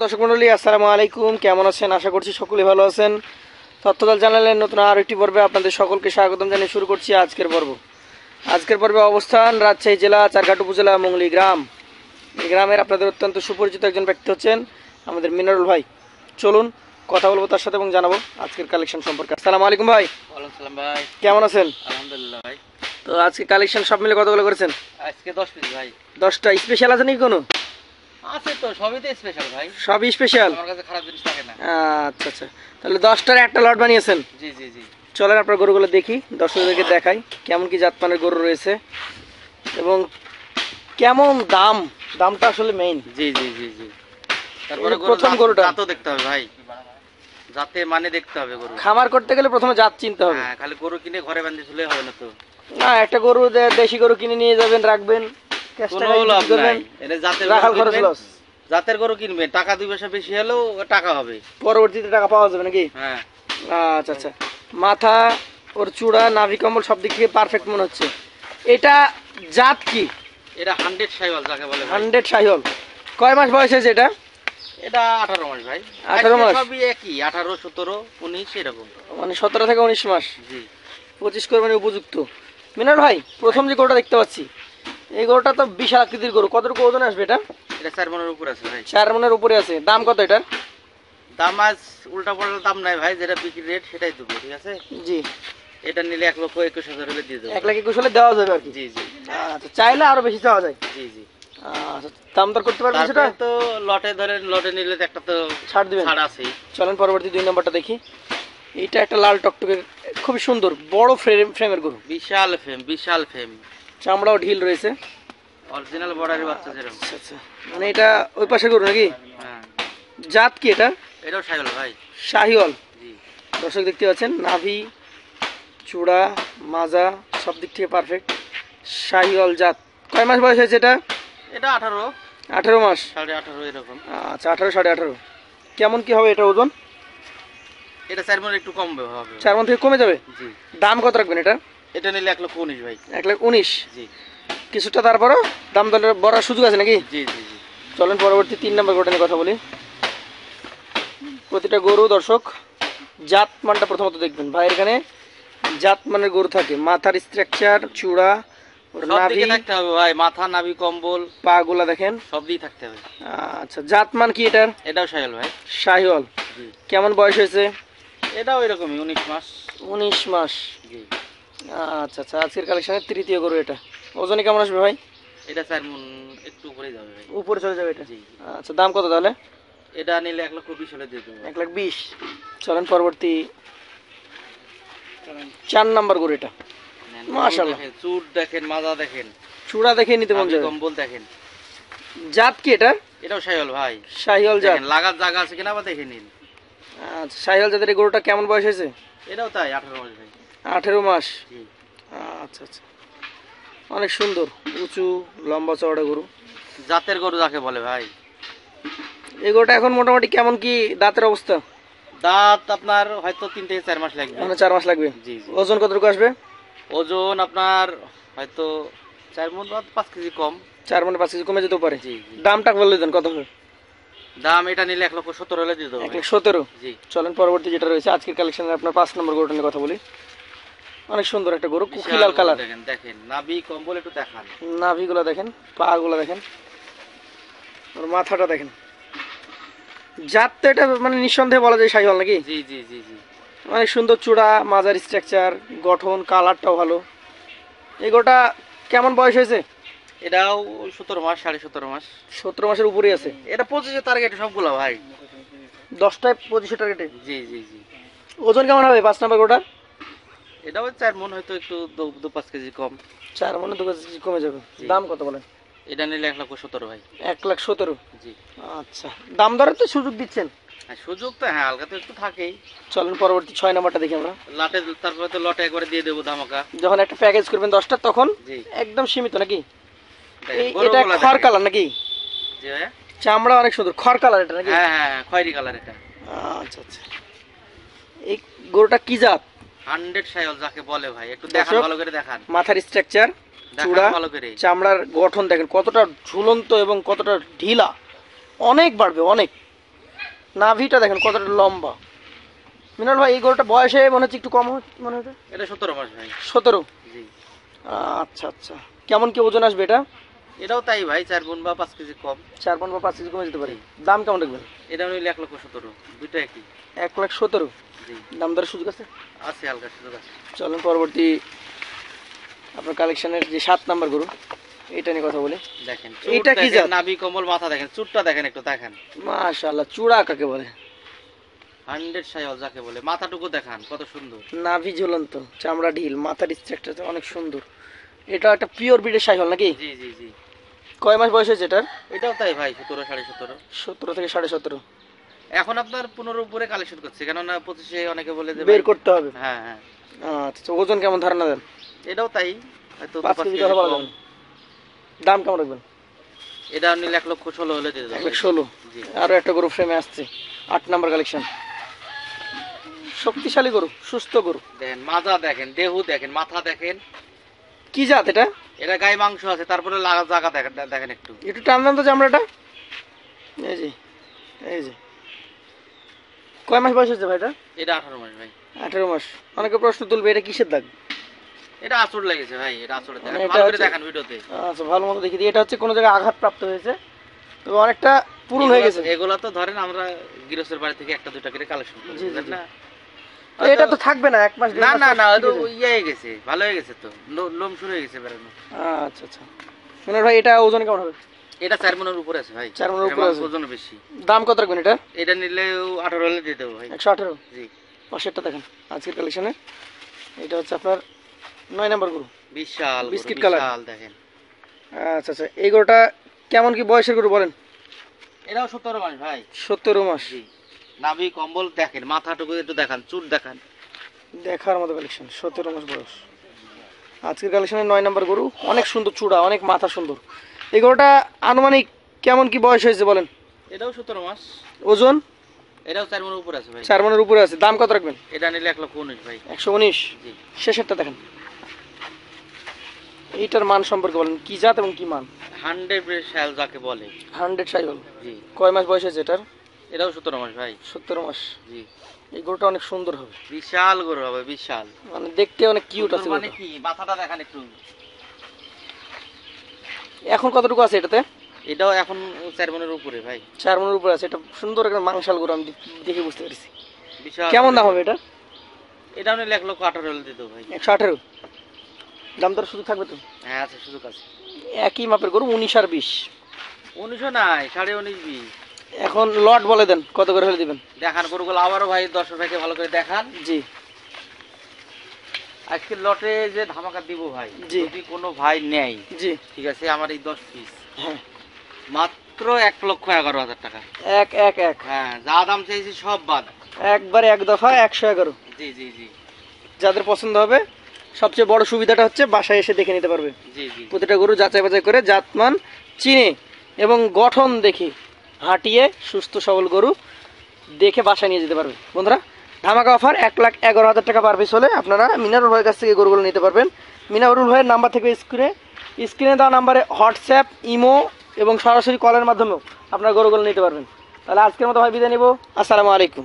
দর্শক মন্ডলী আসসালামু আলাইকুম, কেমন আছেন? আশা করছি সকলে ভালো আছেন। তথ্যদল চ্যানেলের নতুন আরও একটি পর্বে আপনাদের সকলকে স্বাগতম জানিয়ে শুরু করছি আজকের পর্বে অবস্থান রাজশাহী জেলা চারঘাট উপজেলা মঙ্গলি গ্রাম। এই গ্রামের আপনাদের অত্যন্ত সুপরিচিত একজন ব্যক্তি হচ্ছেন আমাদের মিনারুল ভাই। চলুন কথা বলবো তার সাথে এবং জানাবো আজকের কালেকশন সম্পর্কে। আসসালামু আলাইকুম ভাই। ওয়ালাইকুম সালাম ভাই, কেমন আছেন? আলহামদুলিল্লাহ ভাই। তো আজকে কালেকশন সব মিলে কতগুলো করেছেন? আজকে 10 পিস ভাই। 10টা স্পেশাল আছে নাকি কোনো? আছে তো, সবই তো স্পেশাল ভাই, সবই স্পেশাল। আমার কাছে খারাপ জিনিস থাকে না। আচ্ছা আচ্ছা, তাহলে 10টার একটা লট বানিয়েছেন? জি জি জি। চলেন আপনার গরুগুলো দেখি, দর্শকদেরকে দেখাই কেমন কি জাতমানের গরু রয়েছে এবং কেমন দামটা আসলে মেইন। জি জি জি জি। তারপরে প্রথম গরুটা জাতও দেখতে হবে ভাই, জাতে মানে দেখতে হবে গরু। খামার করতে গেলে প্রথমে জাত চিনতে হবে। হ্যাঁ, খালি গরু কিনে ঘরে বাঁধে চলে হবে না তো। না, একটা গরু দেশি গরু কিনে নিয়ে যাবেন, রাখবেন, কোনো লাভ নাই। এটা জাতের রাখাল খরচ লস। জাতের গরু কিনবেন, টাকা 2 পয়সা বেশি হলেও টাকা হবে, পরবর্তীতে টাকা পাওয়া যাবে নাকি? হ্যাঁ। আচ্ছা আচ্ছা, মাথা ওর চূড়া নাভি কম্বল সব দিক থেকে পারফেক্ট মনে হচ্ছে। এটা জাত কি? এটা 100 শাহিওয়াল যাকে বলে ভাই। 100 শাহিওয়াল। কয় মাস বয়স হয়েছে এটা? এটা 18 মাস ভাই। 18 মাস? সবই একই, 18, 17, 19 এরকম। মানে 17 থেকে 19 মাস। জি। 25 কোরবানি উপযুক্ত। মিনার ভাই, প্রথম যে গরুটা দেখতে পাচ্ছি, এই গরুটা তো বিশাল আকৃতির গরু। কতটুকু ওজন আসবে এটা? এটা 4 মনের উপর আছে ভাই। 4 মনের উপরে আছে। দাম কত এটার? দাম আজ উল্টা পাল্টা দাম নাই ভাই, যেটা বিক্রি রেট সেটাই দেবো, ঠিক আছে? জি। এটা নিলে 1,21,000 হলে দিয়ে দেবো। 1,21,000 হলে দেওয়া যাবে আর কি? জি জি। আচ্ছা, চাইলে আরো বেশি চাওয়া যায়? জি জি। আচ্ছা, দাম দর করতে পারবেন সেটা? তারপরে তো লটে ধরেন, লটে নিলে তো একটা তো ছাড় দিবেন? ছাড় আছেই। চলেন পরবর্তী 2 নম্বরটা দেখি। এইটা একটা লাল টকটকে খুবই সুন্দর বড় ফ্রেমের গরু। বিশাল ফেম, বিশাল ফেম। চামড়াও ঢিল রয়েছে। অরিজিনাল বর্ডারের বাচ্চা যেরকম। আচ্ছা আচ্ছা, মানে এটা ওই পাশে গরু নাকি? হ্যাঁ। জাত কি এটা? এটাও শাহিওয়াল ভাই। শাহিওয়াল। জি। দর্শক দেখতে পাচ্ছেন, নাভি চূড়া মাজা সব দিক থেকে পারফেক্ট। শাহিওয়াল জাত। কয় মাস বয়স হয়েছে এটা? এটা 18, 18 মাস। 18.5 এরকম। আচ্ছা, 18 18.5। কেমন কি হবে এটা ওজন? এটা 4 মনের একটু কম হবে। 4 মন থেকে কমে যাবে? জি। দাম কত রাখবেন এটা? এটা নিলে 1,19,000 ভাই। 1,19,000? জি। কিছুটা তারপরও দাম দরের বড়ার সুযোগ আছে নাকি? জি জি জি। চলেন পরবর্তী 3 নম্বর গরুটা নিয়ে কথা বলি। প্রতিটা গরু দর্শক জাত মানটা প্রথমত দেখবেন ভাই, এখানে জাত মানের গরু থাকে। মাথার স্ট্রাকচার, চূড়া, সব নাভি দিকে থাকতে হবে ভাই, মাথা নাভি কম্বল পা গুলা দেখেন, সব দিকে থাকতে হবে। আচ্ছা, জাত মান কি এটার? এটাও শাহিওয়াল ভাই। শাহিওয়াল। জি। কেমন বয়স হয়েছে? এটাও এরকমই 19 মাস। 19 মাস। জি। আচ্ছা আচ্ছা, আজকের কালেকশনের তৃতীয় গরু এটা। ওজনে কেমন আসবে ভাই? এটা 4 মন একটু উপরে যাবে ভাই। উপরে চলে যাবে এটা? জি। আচ্ছা, দাম কত তাহলে? এটা নিলে 1,20,000 হলে দিয়ে দেবো। 1,20,000। চলেন পরবর্তী 4 নাম্বার গরু এটা। মাশাআল্লাহ, চুট দেখেন, মাজা দেখেন, চূড়া দেখে নিতে মন নাভি যাবে। কম্বল দেখেন। জাত কি এটা? এটাও শাহিওয়াল ভাই। শাহিওয়াল জাত। দেখেন লাগার জায়গা আছে কিনা আবার দেখে নিন। আচ্ছা, শাহিওয়াল জাতের এই গরুটা কেমন বয়স হয়েছে? এটাও তাই 18 মাস ভাই। 18 মাস। জি। আচ্ছা আচ্ছা, অনেক সুন্দর উঁচু লম্বা চওড়া গরু। জাতের গরু যাকে বলে ভাই। এই গরুটা এখন মোটামুটি কেমন কি দাঁতের অবস্থা? দাঁত আপনার হয়তো 3 থেকে 4 মাস লাগবে। মানে 4 মাস লাগবে? জি জি। ওজন কতটুকু আসবে? ওজন আপনার হয়তো 4 মন বা 5 কেজি কম। 4 মানে 5 কেজি কমে যেতে পারে। জি জি। দামটা বলে দেন কত হবে? দাম এটা নিলে 1,17,000 হলে দিয়ে দেবো। 1,17,000। জি। চলেন পরবর্তী যেটা রয়েছে আজকের কালেকশনের আপনার 5 নম্বর গরুটা নিয়ে কথা বলি। অনেক সুন্দর একটা গরু, কুকি লাল কালার। দেখেন দেখেন, নাভি কম্বল একটু দেখান। নাভিগুলো দেখেন, পা গুলা দেখেন, ওর মাথাটা দেখেন। জাত তো এটা মানে নিঃসন্দেহে বলা যায় শাহিওয়াল নাকি? জি জি জি জি। অনেক সুন্দর চূড়া মাজার স্ট্রাকচার, গঠন, কালারটাও ভালো। এই গরুটা কেমন বয়স হয়েছে? এটাও 17 মাস, 17.5 মাস। 17 মাসের উপরেই আছে। এটা 25 টার্গেটে সবগুলো ভাই। 10টায় 25 টার্গেটে। জি জি জি। ওজন কেমন হবে 5 নম্বর গরুটার? এটাও 4 মন, হয়তো একটু 2-5 কেজি কম। 4 মানে 2 কেজি কমে যাবে। জি। দাম কত বলেন? এটা নিলে 1,17,000 ভাই। 1,17,000। জি। আচ্ছা, দাম দরে তো সুযোগ দিচ্ছেন? হ্যাঁ, সুযোগ তো হ্যাঁ হালকা তো একটু থাকেই। চলেন পরবর্তী 6 নম্বরটা দেখি আমরা। লাটে তারপরে তো লটে একবারে দিয়ে দেবো ধামাকা। যখন একটা প্যাকেজ করবেন 10টা তখন জি। একদম সীমিত নাকি? দেখেন, এটা গরুগুলা খড় দেখেন। কালার নাকি? জি ভাই। চামড়া অনেক সুন্দর, খড় কালার এটা নাকি? হ্যাঁ হ্যাঁ, খয়েরি কালার এটা। আচ্ছা আচ্ছা, এই গরুটা কি জাত? 100 শাহিওয়াল যাকে বলে ভাই, একটু দেখান দর্শক, ভালো করে দেখান। মাথার স্ট্রাকচার, চূড়া, দেখান ভালো করে। চামড়ার গঠন দেখেন কতটা ঝুলন্ত এবং কতটা ঢিলা। অনেক বাড়বে অনেক। নাভিটা দেখেন কতটা লম্বা। মিনাল ভাই এই গরুটা বয়সে মনে হচ্ছে একটু কম মনে হচ্ছে। এটা 17 মাস ভাই। 17। জি। আচ্ছা আচ্ছা, কেমন কি ওজন আসবে এটা? এটাও তাই ভাই, 4 গুণ বা 5 কেজি কম। 4 বা 5 কেজি কমে যেতে পারে। দাম কেমন রাখবেন? এটা নিলে 1,17,000, দুটো একই। 1,17,000। জি। দাম দরের সুযোগ আছে? আছে, হালকা সুযোগ আছে। চলুন পরবর্তী আপনার কালেকশনের যে 7 নাম্বার গরু এটা নিয়ে কথা বলি। দেখেন এটা কি জাত? নাভি কম্বল, মাথা দেখেন, চুটটা দেখেন, একটু দেখেন। মাশাআল্লাহ, চূড়া কাকে বলে? 100 সাইওয়াল যাকে বলে। মাথাটুকু দেখান কত সুন্দর। নাভি ঝুলন্ত, চামড়া ঢিল, মাথার স্ট্রাকচারটা অনেক সুন্দর। এটা একটা পিওর ব্রিডের শাহিওয়াল নাকি? জি জি জি। কয় মাস বয়স হয়েছে এটার? এটাও তাই ভাই, 17 17.5। 17 থেকে 17.5। এখন আপনার 15 উপরে কালেকশন করছে, কেননা 25-এ অনেকে বলে যে বের ভাই- করতে হবে। হ্যাঁ হ্যাঁ। আচ্ছা, ওজন কেমন ধারণা দেন? এটাও তাই, হয়তো 5 5 কেজি কেজি কথা বলা কম। যাবে না। দাম কেমন রাখবেন? এটা নিলে 1,16,000 হলে দিয়ে দেবো। 1,16,000। জি। আরো একটা গরু ফ্রেমে আসছে, 8 নাম্বার কালেকশন। শক্তিশালী গরু, সুস্থ গরু। দেখেন মাজা দেখেন, দেহু দেখেন, মাথা দেখেন। কি জাত এটা? এটা গায়ে মাংস আছে, তারপরে লাগা জায়গা দেখেন, দেখেন একটু। একটু টান দেন তো চামড়াটা। এই যে, এই যে। কয় মাস বয়স হয়েছে ভাই এটা? এটা 18 মাস ভাই। 18 মাস। অনেকে প্রশ্ন তুলবে এটা কিসের দাগ? এটা আঁচড় লেগেছে ভাই, এটা আঁচড়ে দেখেন, মানে এটা ভালো করে হচ্ছে- দেখেন ভিডিওতে। আচ্ছা, ভালো মতো দেখি দিই। এটা হচ্ছে কোনো জায়গায় আঘাতপ্রাপ্ত হয়েছে, তবে অনেকটা পুরুন হয়ে গেছে। এগুলা তো ধরেন আমরা গৃহস্থের বাড়ি থেকে একটা দুটা করে কালেকশন করি, জি, জি, বুঝলেন জি। না? তো এটা তো থাকবে না, 1 মাস দেড় না মাস না পর না, ঠিক ওটা হয়ে যাবে। ইয়ে হয়ে গেছে, ভালো হয়ে গেছে তো, লোম শুরু হয়ে গেছে বেরোনো। আচ্ছা আচ্ছা। মিনার ভাই এটা ওজন কেমন হবে? এটা 4 মনের উপরে আছে ভাই। 4 মনের উপরে এর আছে। ওজন বেশি। দাম কত রাখবেন এটা? এটা নিলে 18 হলে দিয়ে দেবো ভাই। 118। জি। পাশেরটা দেখেন আজকের কালেকশনে। এটা হচ্ছে আপনার 9 নাম্বার গরু। বিশাল গরু, বিস্কিট কালার। বিশাল দেখেন। আচ্ছা আচ্ছা, এই গরুটা কেমন কি বয়সের গরু বলেন? এটাও 17 মাস ভাই। 17 মাস। জি। নাভি কম্বল দেখেন, মাথাটুকু একটু দেখান, চুট দেখান। দেখার মতো কালেকশন, 17 মাস বয়স। আজকের কালেকশনে 9 নাম্বার গরু, অনেক সুন্দর চূড়া, অনেক মাথা সুন্দর। এই গরুটা আনুমানিক কেমন কি বয়স হয়েছে বলেন? এটাও 17 মাস। ওজন? এটাও 4 মনের উপরে আছে ভাই। 4 মনের উপরে আছে। দাম কত রাখবেন? এটা নিলে 1,19,000 ভাই। 119। জি। শেষেরটা দেখেন, এইটার মান সম্পর্কে বলেন, কি জাত এবং কি মান? 100 সাইওয়াল যাকে বলে। 100 শাহিওয়াল। জি। কয় মাস বয়স হয়েছে এটার? এটাও 17 মাস ভাই। 17 মাস। জি। এই গরুটা অনেক সুন্দর হবে, বিশাল গরু হবে, বিশাল। মানে দেখতে অনেক কিউট আছে মানে গরুটা। কি, মাথাটা দেখান একটু। এখন কতটুকু আছে এটাতে? এটাও এখন 4 মনের উপরে ভাই। 4 মনের উপরে আছে। এটা সুন্দর একটা মাংসাল গরু, আমি দেখে বুঝতে পারছি। বিশাল। কেমন দাম হবে এটা? এটাও নিলে 1,18,000 হলে দিয়ে দেবো ভাই। 118। দাম দর শুধু থাকবে তো? হ্যাঁ আছে, সুযোগ আছে। একই মাপের গরু, 19 আর 20। 1900 নাই, 19.5 20। এখন লট বলে দেন, কত করে হলে দিবেন? দেখান গরুগুলো আবারও ভাই, দর্শক ভাইকে ভালো করে দেখান। জি আজকে লটে যে ধামাকা দিব ভাই, জি। যদি কোনো ভাই নেয়, জি। ঠিক আছে, আমার এই 10 পিস হ্যাঁ, মাত্র 1,11,000 টাকা। 1 1 1। হ্যাঁ, যা দাম চাইছি সব বাদ। একবারে এক দফা 111। জি জি জি। যাদের পছন্দ হবে, সবচেয়ে বড় সুবিধাটা হচ্ছে বাসায় এসে দেখে নিতে পারবে। জি জি। প্রতিটা গরু যাচাই বাছাই করে জাতমান চিনে এবং গঠন দেখে হাঁটিয়ে সুস্থ সবল গরু দেখে বাসায় নিয়ে যেতে পারবে। বন্ধুরা, ধামাকা অফার 1,11,000 টাকা পার পিস হলে আপনারা মিনারুল ভাইয়ের কাছ থেকে গরুগুলো নিতে পারবেন। মিনারুল ভাইয়ের নাম্বার থেকে স্ক্রিনে দেওয়া নাম্বারে হোয়াটসঅ্যাপ, ইমো এবং সরাসরি কলের মাধ্যমেও আপনারা গরুগুলো নিতে পারবেন। তাহলে আজকের মতো ভাই বিদায় নিব। আসসালামু আলাইকুম।